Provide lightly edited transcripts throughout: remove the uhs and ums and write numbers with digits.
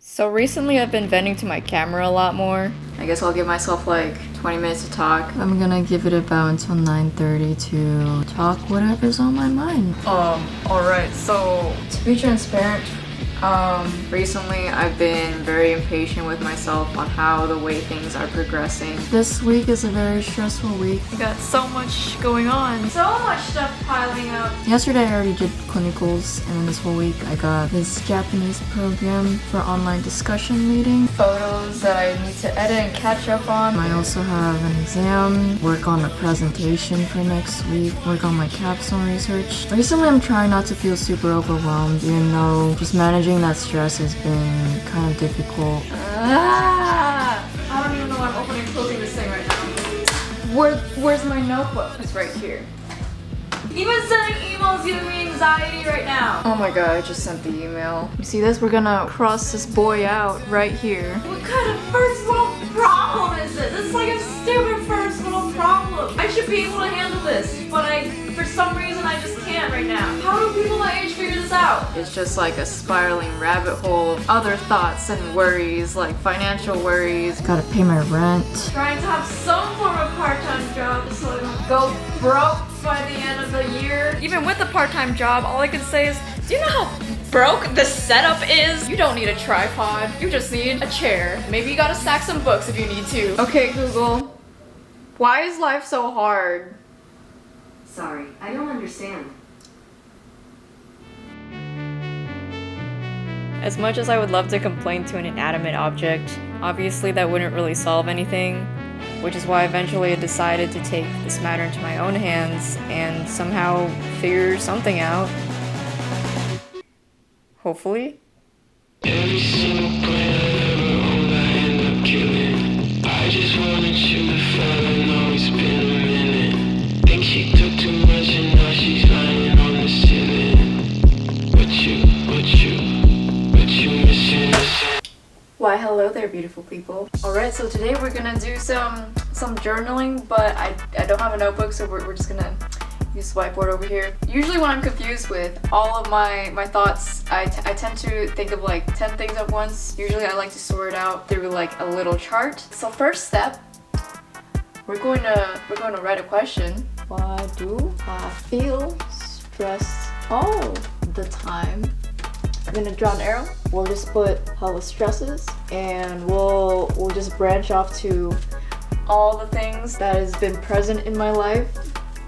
So recently I've been venting to my camera a lot more. I guess I'll give myself like 20 minutes to talk. I'm gonna give it about until 9:30 to talk whatever's on my mind. Alright, so to be transparent, recently I've been very impatient with myself on how the way things are progressing. This week is a very stressful week. I got so much going on. So much stuff piling up. Yesterday I already did clinicals, and this whole week I got this Japanese program for online discussion meeting. Photos that I need to edit and catch up on. I also have an exam, work on a presentation for next week, work on my capstone research. Recently I'm trying not to feel super overwhelmed, even though just managing that stress has been kind of difficult. I don't even know why I'm opening and closing this thing right now. Where's my notebook? It's right here. Even sending emails giving me anxiety right now. Oh my god, I just sent the email. You see this? We're gonna cross this boy out right here. What kind of first world problem is this? It's like a stupid first world problem. I should be able to handle this, but for some reason I just can't right now. How do people my age figure this out? It's just like a spiraling rabbit hole of other thoughts and worries, like financial worries. Gotta pay my rent. Trying to have some form of part-time job so I don't go broke by the end of the year. Even with a part-time job, all I can say is, do you know how broke the setup is? You don't need a tripod, you just need a chair. Maybe you gotta stack some books if you need to. Okay, Google, why is life so hard? Sorry, I don't understand. As much as I would love to complain to an inanimate object, obviously that wouldn't really solve anything, which is why eventually I decided to take this matter into my own hands and somehow figure something out. Hopefully. Every single plan I ever owned, I end up killing. I just wanted you to feel I know it's been a minute. Think she took too much and now she's lying on the ceiling. What you missing? Why hello there, beautiful people. Alright, so today we're gonna do some journaling, but I don't have a notebook, so we're just gonna use the whiteboard over here. Usually when I'm confused with all of my thoughts, I tend to think of like 10 things at once. Usually I like to sort it out through like a little chart. So first step, we're going to write a question. Why do I feel stressed all the time? I'm gonna draw an arrow. We'll just put how the stress is, and we'll just branch off to all the things that has been present in my life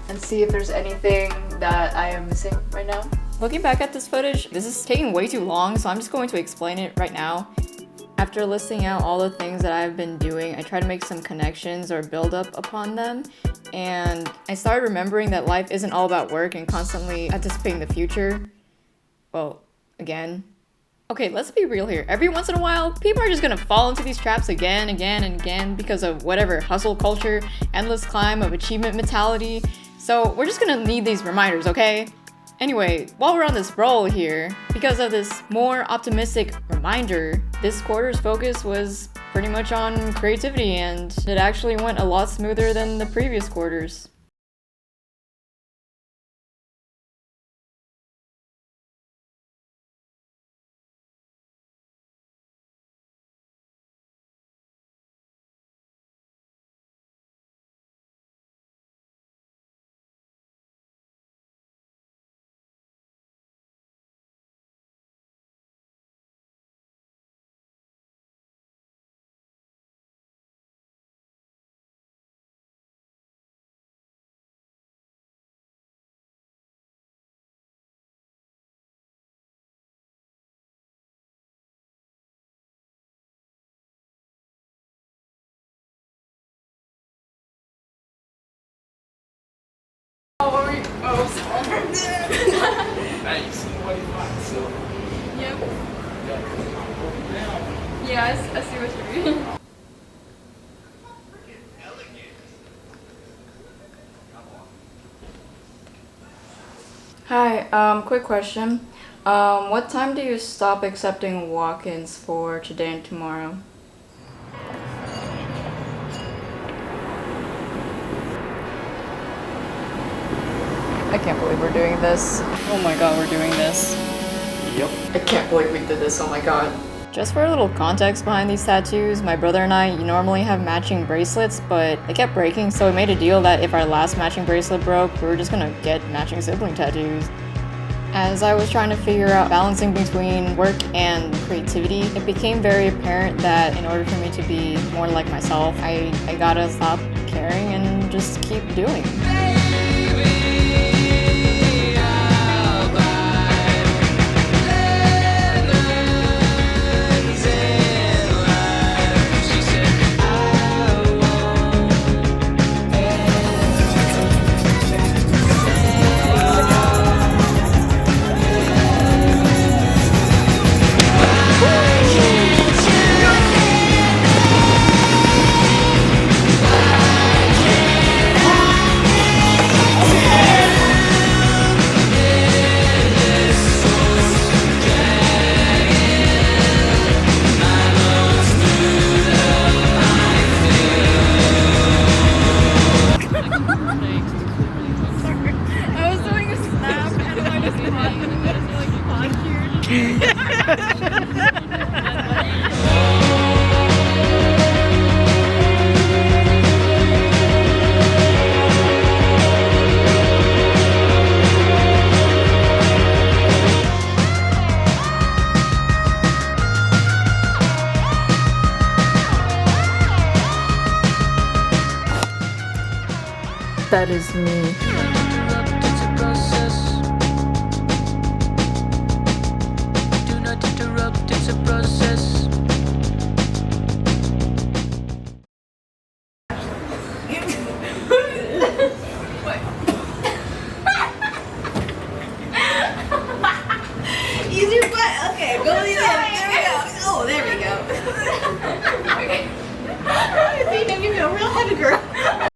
and see if there's anything that I am missing right now. Looking back at this footage, this is taking way too long, so I'm just going to explain it right now. After listing out all the things that I've been doing, I try to make some connections or build up upon them, and I started remembering that life isn't all about work and constantly anticipating the future. Well, again. Okay, let's be real here. Every once in a while, people are just gonna fall into these traps again and again because of whatever hustle culture, endless climb of achievement mentality. So we're just gonna need these reminders, okay? Anyway, while we're on this roll here, because of this more optimistic reminder, this quarter's focus was pretty much on creativity, and it actually went a lot smoother than the previous quarters. Nice. What do you want? So, Yep. now, Yeah, I see what you mean. Hi, quick question. What time do you stop accepting walk-ins for today and tomorrow? I can't believe we're doing this. Oh my god, we're doing this. yep. I can't believe we did this, oh my god. Just for a little context behind these tattoos, my brother and I normally have matching bracelets, but they kept breaking, so we made a deal that if our last matching bracelet broke, we were just gonna get matching sibling tattoos. As I was trying to figure out balancing between work and creativity, it became very apparent that in order for me to be more like myself, I gotta stop caring and just keep doing. That is me.